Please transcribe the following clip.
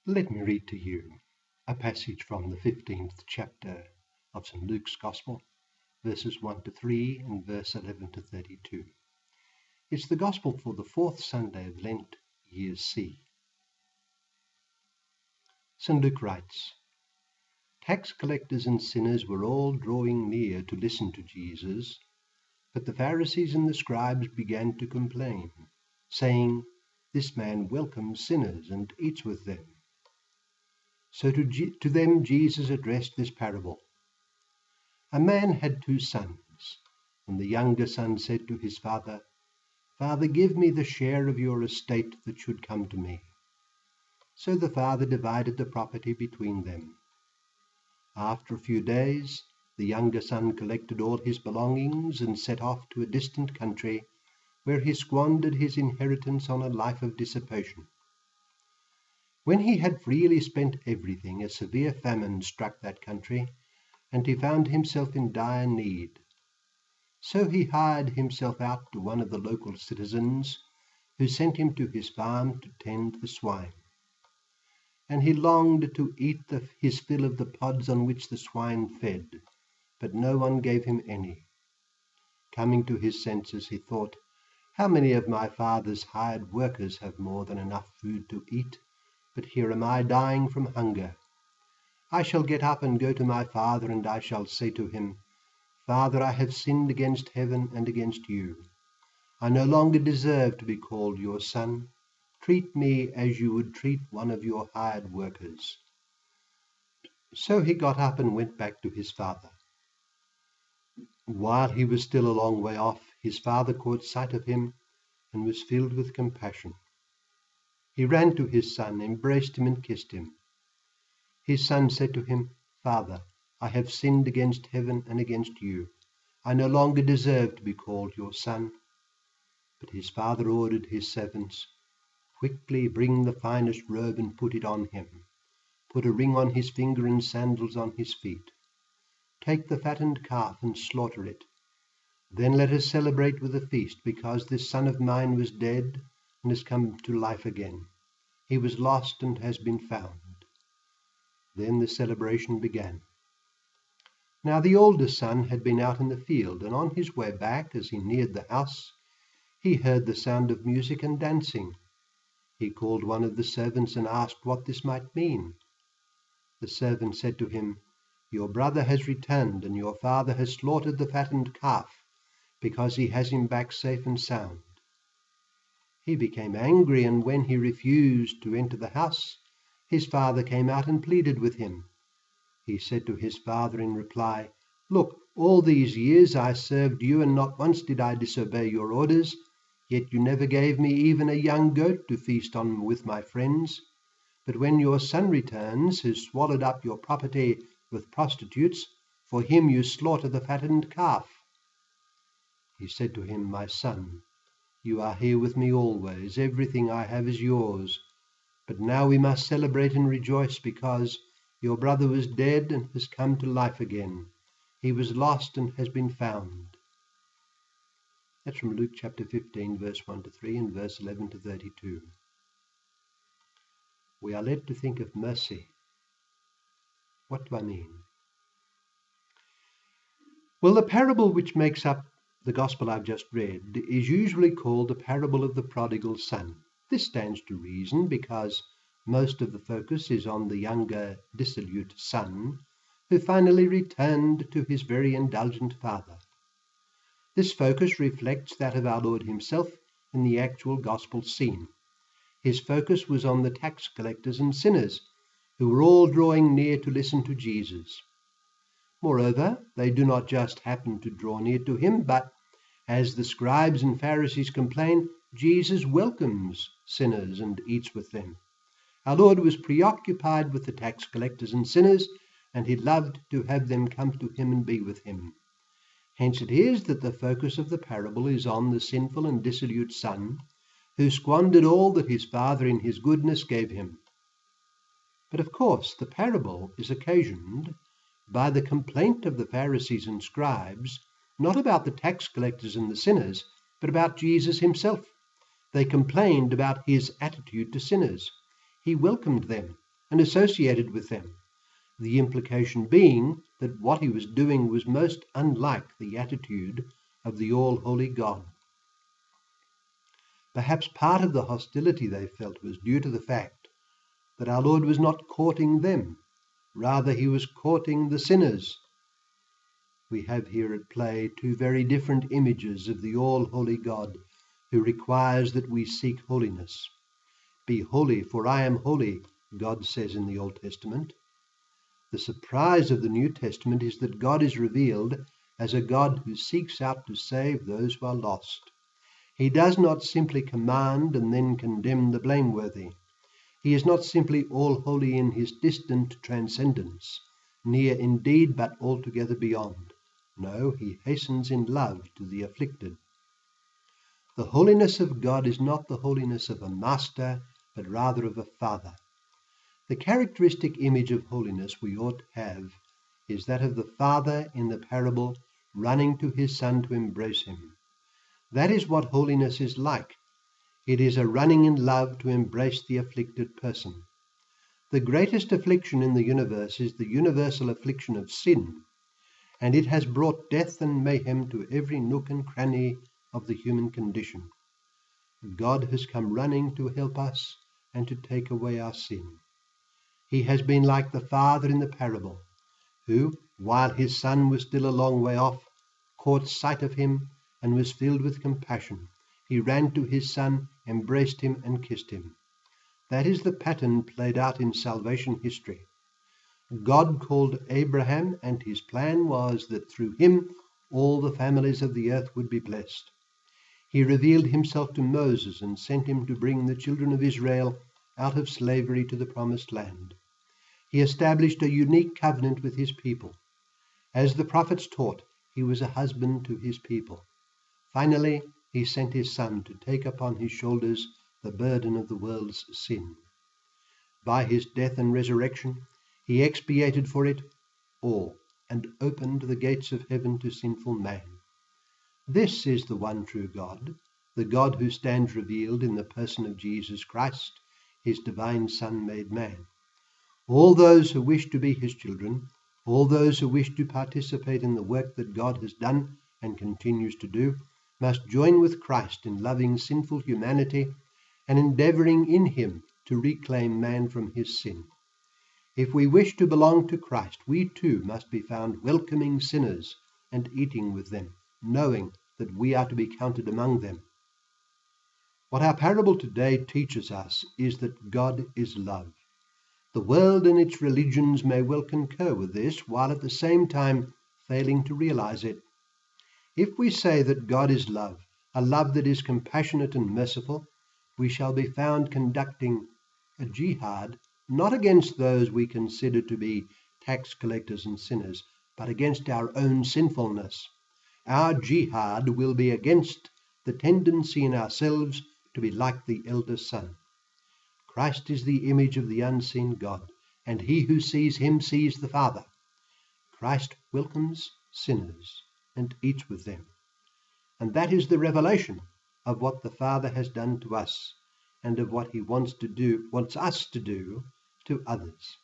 Let me read to you a passage from the 15th chapter of St. Luke's Gospel, verses 1 to 3 and verse 11 to 32. It's the Gospel for the fourth Sunday of Lent, year C. St. Luke writes, "Tax collectors and sinners were all drawing near to listen to Jesus, but the Pharisees and the scribes began to complain, saying, 'This man welcomes sinners and eats with them.' So to them Jesus addressed this parable. A man had 2 sons, and the younger son said to his father, 'Father, give me the share of your estate that should come to me.' So the father divided the property between them. After a few days, the younger son collected all his belongings and set off to a distant country, where he squandered his inheritance on a life of dissipation. When he had freely spent everything, a severe famine struck that country, and he found himself in dire need. So he hired himself out to one of the local citizens, who sent him to his farm to tend the swine. And he longed to eat his fill of the pods on which the swine fed, but no one gave him any. Coming to his senses, he thought, 'How many of my father's hired workers have more than enough food to eat? But here am I dying from hunger. I shall get up and go to my father, and I shall say to him, Father, I have sinned against heaven and against you. I no longer deserve to be called your son. Treat me as you would treat one of your hired workers.' So he got up and went back to his father. While he was still a long way off, his father caught sight of him and was filled with compassion. He ran to his son, embraced him and kissed him. His son said to him, 'Father, I have sinned against heaven and against you. I no longer deserve to be called your son.' But his father ordered his servants, 'Quickly bring the finest robe and put it on him. Put a ring on his finger and sandals on his feet. Take the fattened calf and slaughter it. Then let us celebrate with a feast, because this son of mine was dead and has come to life again. He was lost and has been found.' Then the celebration began. Now the older son had been out in the field, and on his way back, as he neared the house, he heard the sound of music and dancing. He called one of the servants and asked what this might mean. The servant said to him, 'Your brother has returned, and your father has slaughtered the fattened calf, because he has him back safe and sound.' He became angry, and when he refused to enter the house, his father came out and pleaded with him. He said to his father in reply, 'Look, all these years I served you, and not once did I disobey your orders, yet you never gave me even a young goat to feast on with my friends. But when your son returns, who swallowed up your property with prostitutes, for him you slaughter the fattened calf.' He said to him, 'My son, you are here with me always. Everything I have is yours. But now we must celebrate and rejoice, because your brother was dead and has come to life again. He was lost and has been found.'" That's from Luke chapter 15, verse 1 to 3 and verse 11 to 32. We are led to think of mercy. What do I mean? Well, the parable which makes up the gospel I've just read is usually called the parable of the prodigal son. This stands to reason because most of the focus is on the younger, dissolute son, who finally returned to his very indulgent father. This focus reflects that of our Lord himself in the actual gospel scene. His focus was on the tax collectors and sinners, who were all drawing near to listen to Jesus. Moreover, they do not just happen to draw near to him, but, as the scribes and Pharisees complain, Jesus welcomes sinners and eats with them. Our Lord was preoccupied with the tax collectors and sinners, and he loved to have them come to him and be with him. Hence it is that the focus of the parable is on the sinful and dissolute son, who squandered all that his father in his goodness gave him. But of course the parable is occasioned by the complaint of the Pharisees and scribes, not about the tax collectors and the sinners, but about Jesus himself. They complained about his attitude to sinners. He welcomed them, and associated with them, the implication being that what he was doing was most unlike the attitude of the all-holy God. Perhaps part of the hostility they felt was due to the fact that our Lord was not courting them, rather he was courting the sinners. We have here at play two very different images of the all-holy God who requires that we seek holiness. Be holy, for I am holy, God says in the Old Testament. The surprise of the New Testament is that God is revealed as a God who seeks out to save those who are lost. He does not simply command and then condemn the blameworthy. He is not simply all-holy in his distant transcendence, near indeed but altogether beyond. No, he hastens in love to the afflicted. The holiness of God is not the holiness of a master, but rather of a father. The characteristic image of holiness we ought to have is that of the father in the parable running to his son to embrace him. That is what holiness is like. It is a running in love to embrace the afflicted person. The greatest affliction in the universe is the universal affliction of sin, and it has brought death and mayhem to every nook and cranny of the human condition. God has come running to help us and to take away our sin. He has been like the father in the parable, who, while his son was still a long way off, caught sight of him and was filled with compassion. He ran to his son, embraced him, and kissed him. That is the pattern played out in salvation history. God called Abraham, and his plan was that through him all the families of the earth would be blessed. He revealed himself to Moses and sent him to bring the children of Israel out of slavery to the promised land. He established a unique covenant with his people. As the prophets taught, he was a husband to his people. Finally, he sent his son to take upon his shoulders the burden of the world's sin. By his death and resurrection, he expiated for it all and opened the gates of heaven to sinful man. This is the one true God, the God who stands revealed in the person of Jesus Christ, his divine Son made man. All those who wish to be his children, all those who wish to participate in the work that God has done and continues to do, must join with Christ in loving sinful humanity and endeavoring in him to reclaim man from his sin. If we wish to belong to Christ, we too must be found welcoming sinners and eating with them, knowing that we are to be counted among them. What our parable today teaches us is that God is love. The world and its religions may well concur with this, while at the same time failing to realize it. If we say that God is love, a love that is compassionate and merciful, we shall be found conducting a jihad not against those we consider to be tax collectors and sinners, but against our own sinfulness. Our jihad will be against the tendency in ourselves to be like the elder son. Christ is the image of the unseen God, and he who sees him sees the Father. Christ welcomes sinners and eats with them. And that is the revelation of what the Father has done to us and of what he wants us to do to others.